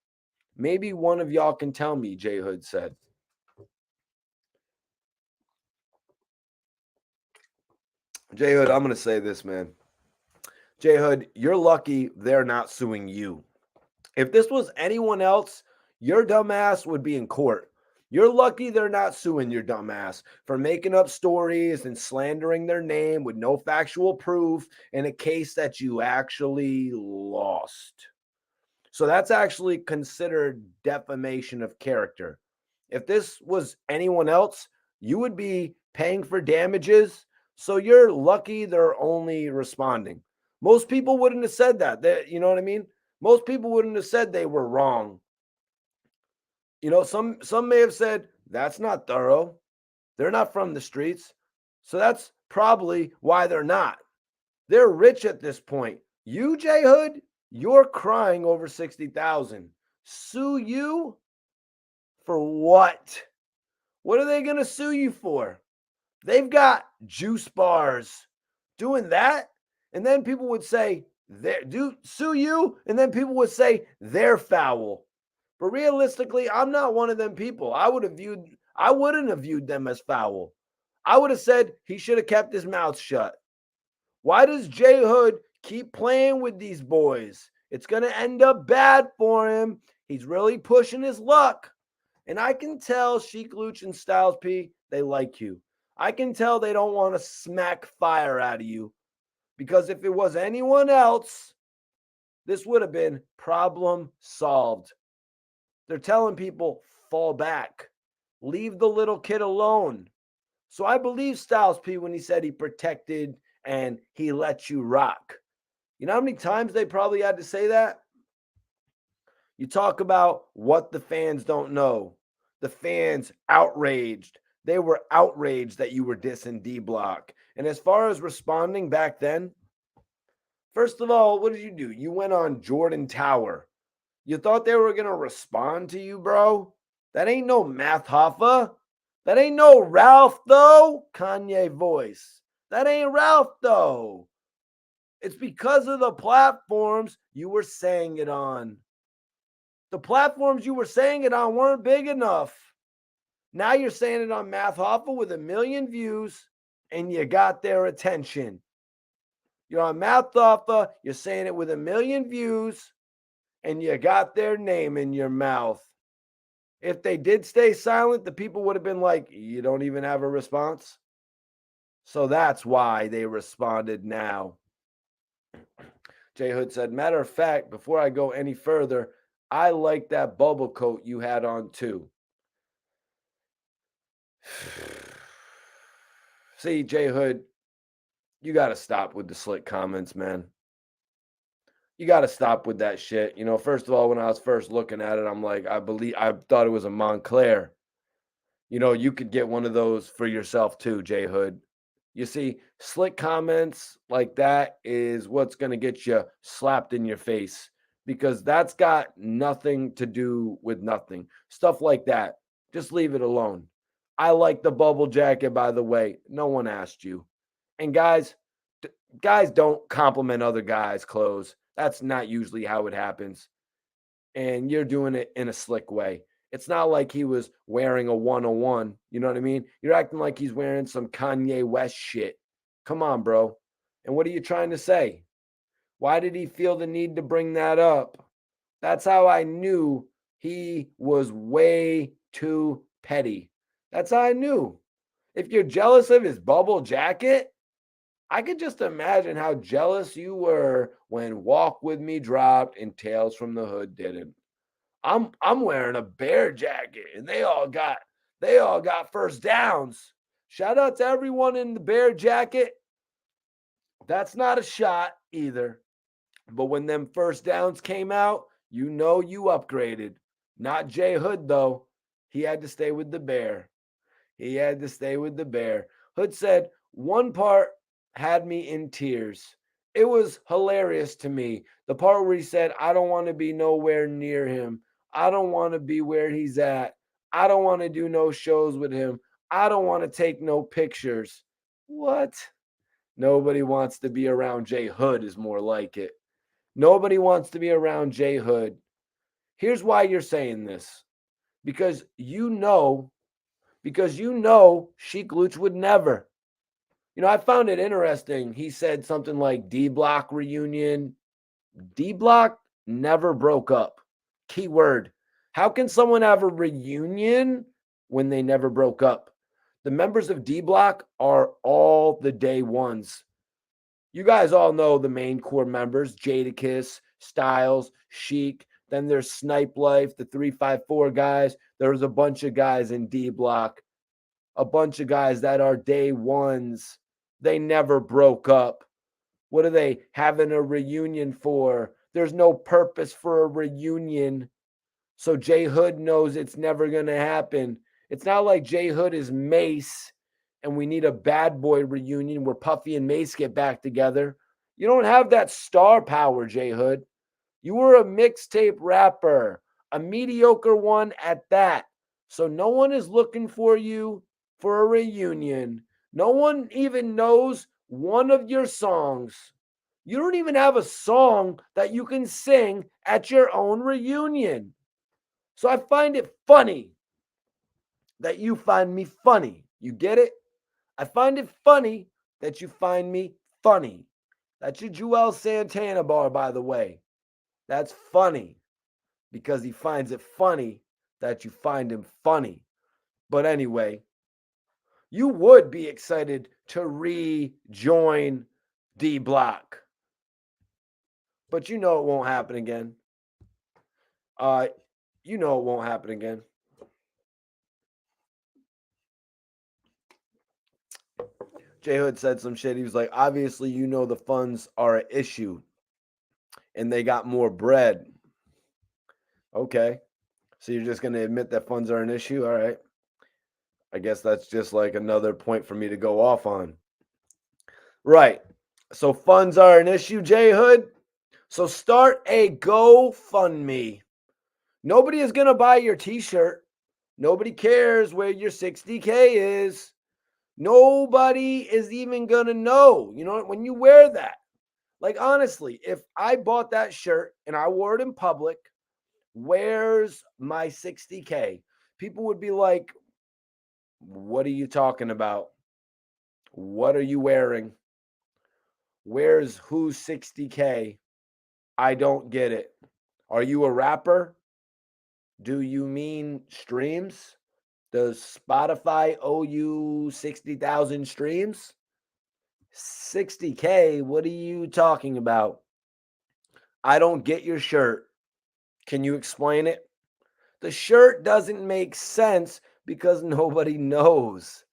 Maybe one of y'all can tell me, J Hood said. J Hood, I'm going to say this, man. J Hood, you're lucky they're not suing you. If this was anyone else, your dumbass would be in court. You're lucky they're not suing your dumbass for making up stories and slandering their name with no factual proof in a case that you actually lost. So that's actually considered defamation of character. If this was anyone else, you would be paying for damages. So you're lucky they're only responding. Most people wouldn't have said that. You know what I mean? Most people wouldn't have said they were wrong. You know, some may have said, that's not thorough. They're not from the streets. So that's probably why they're not. They're rich at this point. You, J Hood, you're crying over 60,000. Sue you for what? What are they going to sue you for? They've got juice bars doing that. And then people would say, sue you. And then people would say they're foul. But realistically, I'm not one of them people. I wouldn't have viewed them as foul. I would have said he should have kept his mouth shut. Why does J Hood keep playing with these boys? It's going to end up bad for him. He's really pushing his luck. And I can tell Sheek Louch and Styles P, they like you. I can tell they don't want to smack fire out of you. Because if it was anyone else, this would have been problem solved. They're telling people, fall back. Leave the little kid alone. So I believe Styles P when he said he protected and he let you rock. You know how many times they probably had to say that? You talk about what the fans don't know. The fans outraged. They were outraged that you were dissing D-Block. And as far as responding back then, first of all, what did you do? You went on Jordan Tower. You thought they were going to respond to you, bro? That ain't no math hoffa. That ain't no Ralph, though. Kanye voice. That ain't Ralph, though. It's because of the platforms you were saying it on. The platforms you were saying it on weren't big enough. Now you're saying it on Math Hoffa with 1 million views, and you got their attention. You're on Math Hoffa, you're saying it with 1 million views, and you got their name in your mouth. If they did stay silent, the people would have been like, you don't even have a response. So that's why they responded now. Jay Hood said, matter of fact, before I go any further, I like that bubble coat you had on too. See, Jay Hood, you got to stop with the slick comments, man. You got to stop with that shit. You know, first of all, when I was first looking at it, I'm like, I thought it was a Montclair. You know, you could get one of those for yourself too, Jay Hood. You see, slick comments like that is what's going to get you slapped in your face because that's got nothing to do with nothing. Stuff like that. Just leave it alone. I like the bubble jacket, by the way. No one asked you. And guys don't compliment other guys' clothes. That's not usually how it happens. And you're doing it in a slick way. It's not like he was wearing a 101. You know what I mean? You're acting like he's wearing some Kanye West shit. Come on, bro. And what are you trying to say? Why did he feel the need to bring that up? That's how I knew he was way too petty. That's how I knew. If you're jealous of his bubble jacket, I could just imagine how jealous you were when Walk With Me dropped and Tales from the Hood didn't. I'm wearing a Bear jacket and they all got first downs. Shout out to everyone in the Bear jacket. That's not a shot either. But when them first downs came out, you know you upgraded. Not Jay Hood though. He had to stay with the Bear. He had to stay with the Bear. Hood said one part had me in tears. It was hilarious to me. The part where he said, I don't want to be nowhere near him. I don't want to be where he's at. I don't want to do no shows with him. I don't want to take no pictures. What? Nobody wants to be around Jay Hood is more like it. Nobody wants to be around Jay Hood. Here's why you're saying this. Because you know Sheek Louch would never. You know, I found it interesting. He said something like D Block reunion. D Block never broke up. Keyword. How can someone have a reunion when they never broke up? The members of D Block are all the day ones. You guys all know the main core members, Jadakiss, Styles, Sheek. Then there's Snipe Life, the 354 guys. There's a bunch of guys in D Block. A bunch of guys that are day ones. They never broke up. What are they having a reunion for? There's no purpose for a reunion. So Jay Hood knows it's never going to happen. It's not like Jay Hood is Mace and we need a bad boy reunion where Puffy and Mace get back together. You don't have that star power, Jay Hood. You were a mixtape rapper, a mediocre one at that. So no one is looking for you for a reunion. No one even knows one of your songs. You don't even have a song that you can sing at your own reunion. So I find it funny that you find me funny. You get it? I find it funny that you find me funny. That's your Joel Santana bar, by the way. That's funny because he finds it funny that you find him funny. But anyway, you would be excited to rejoin D Block. But you know it won't happen again. You know it won't happen again. Jay Hood said some shit. He was like, obviously, you know the funds are an issue and they got more bread. Okay. So you're just going to admit that funds are an issue? All right. I guess that's just like another point for me to go off on. Right. So funds are an issue, Jay Hood. So start a GoFundMe. Nobody is going to buy your t-shirt. Nobody cares where your 60K is. Nobody is even going to know. You know, when you wear that, like honestly, if I bought that shirt and I wore it in public, where's my 60K? People would be like, what are you talking about? What are you wearing? Where's who's 60K? I don't get it. Are you a rapper? Do you mean streams? Does Spotify owe you 60,000 streams? 60K? What are you talking about? I don't get your shirt. Can you explain it? The shirt doesn't make sense because nobody knows.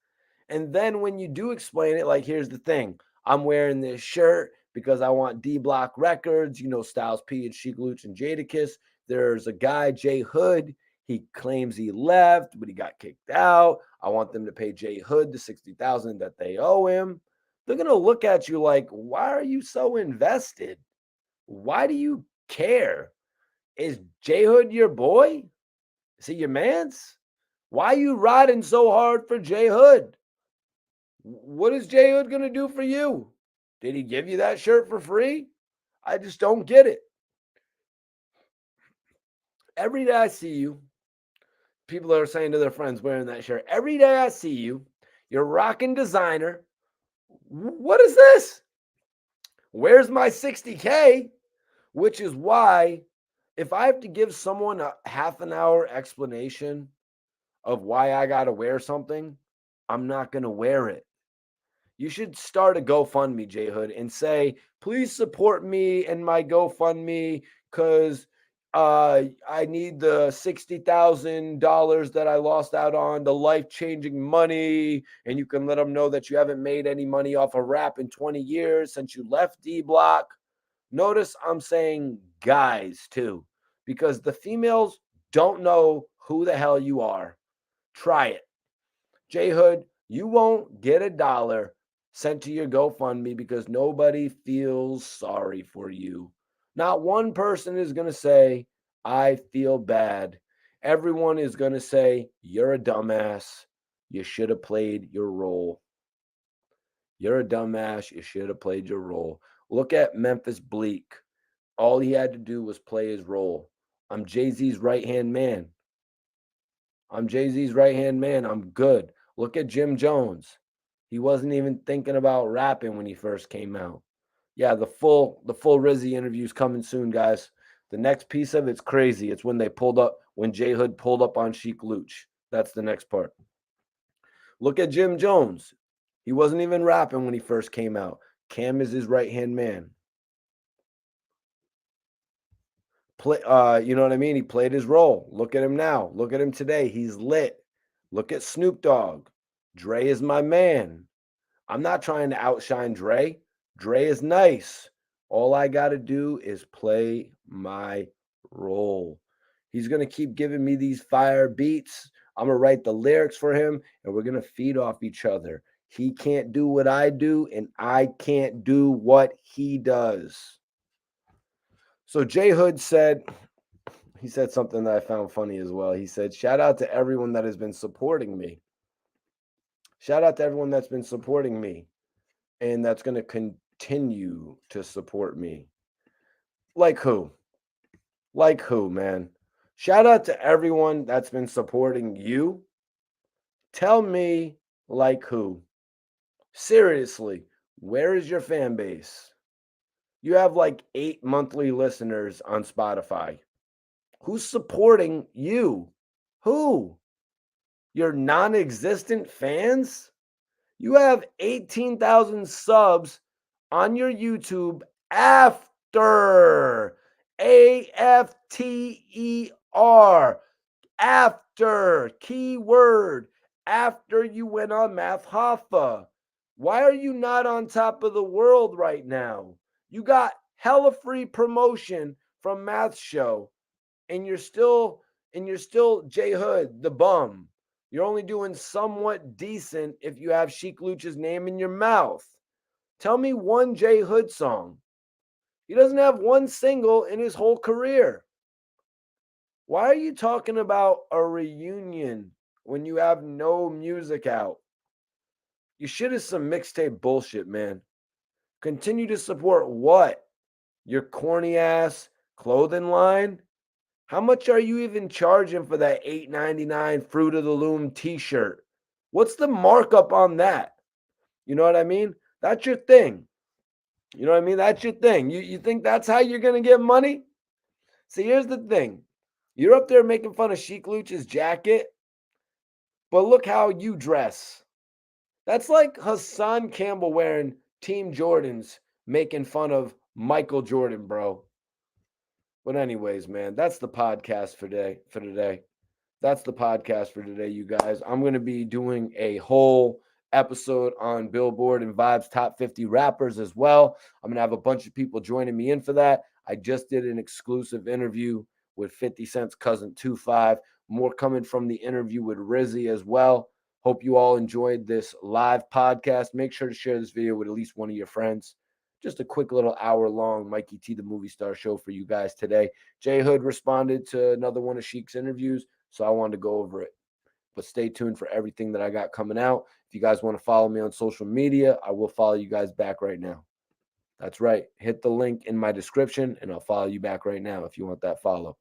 And then when you do explain it, like, here's the thing, I'm wearing this shirt because I want D Block Records, you know, Styles P and Sheek Louch and Jadakiss. There's a guy, Jay Hood. He claims he left, but he got kicked out. I want them to pay Jay Hood the 60,000 that they owe him. They're going to look at you like, why are you so invested? Why do you care? Is Jay Hood your boy? Is he your man's? Why are you riding so hard for Jay Hood? What is Jay Hood going to do for you? Did he give you that shirt for free? I just don't get it. Every day I see you, people are saying to their friends wearing that shirt. Every day I see you, you're rocking designer. What is this? Where's my 60K? Which is why, if I have to give someone a half an hour explanation of why I got to wear something, I'm not going to wear it. You should start a GoFundMe, J Hood, and say, please support me and my GoFundMe because I need the $60,000 that I lost out on, the life-changing money. And you can let them know that you haven't made any money off of rap in 20 years since you left D Block. Notice I'm saying guys too, because the females don't know who the hell you are. Try it. J Hood, you won't get $1 sent to your GoFundMe because nobody feels sorry for you. Not one person is going to say, I feel bad. Everyone is going to say, you're a dumbass. You should have played your role. You're a dumbass. You should have played your role. Look at Memphis Bleak. All he had to do was play his role. I'm Jay-Z's right-hand man. I'm Jay-Z's right-hand man. I'm good. Look at Jim Jones. He wasn't even thinking about rapping when he first came out. Yeah, the full Rizzy interview is coming soon, guys. The next piece of it's crazy. It's when J Hood pulled up on Sheek Louch. That's the next part. Look at Jim Jones. He wasn't even rapping when he first came out. Cam is his right-hand man. You know what I mean? He played his role. Look at him now. Look at him today. He's lit. Look at Snoop Dogg. Dre is my man. I'm not trying to outshine Dre. Dre is nice. All I got to do is play my role. He's going to keep giving me these fire beats. I'm going to write the lyrics for him, and we're going to feed off each other. He can't do what I do, and I can't do what he does. So J Hood said something that I found funny as well. He said, shout out to everyone that has been supporting me. Shout out to everyone that's been supporting me and that's going to continue to support me. Like who? Like who, man? Shout out to everyone that's been supporting you. Tell me, like who? Seriously, where is your fan base? You have like 8 monthly listeners on Spotify. Who's supporting you? Who? Your non-existent fans? You have 18,000 subs on your YouTube after AFTER, after, keyword, after you went on Math Hoffa. Why are you not on top of the world right now? You got hella free promotion from Math Show, and you're still J Hood, the bum. You're only doing somewhat decent if you have Sheek Louch's name in your mouth. Tell me one J Hood song. He doesn't have one single in his whole career. Why are you talking about a reunion when you have no music out? You shit is some mixtape bullshit, man. Continue to support what? Your corny ass clothing line? How much are you even charging for that $8.99 Fruit of the Loom t-shirt? What's the markup on that? You know what I mean? That's your thing. You know what I mean? That's your thing. You think that's how you're going to get money? See, here's the thing. You're up there making fun of Sheek Louch's jacket, but look how you dress. That's like Hassan Campbell wearing Team Jordans making fun of Michael Jordan, bro. But anyways, man, that's the podcast for today. That's the podcast for today, you guys. I'm going to be doing a whole episode on Billboard and Vibes Top 50 Rappers as well. I'm going to have a bunch of people joining me in for that. I just did an exclusive interview with 50 Cent's cousin 25. More coming from the interview with Rizzy as well. Hope you all enjoyed this live podcast. Make sure to share this video with at least one of your friends. Just a quick little hour-long Mikey T, the movie star show for you guys today. J Hood responded to another one of Sheek's interviews, so I wanted to go over it. But stay tuned for everything that I got coming out. If you guys want to follow me on social media, I will follow you guys back right now. That's right. Hit the link in my description, and I'll follow you back right now if you want that follow.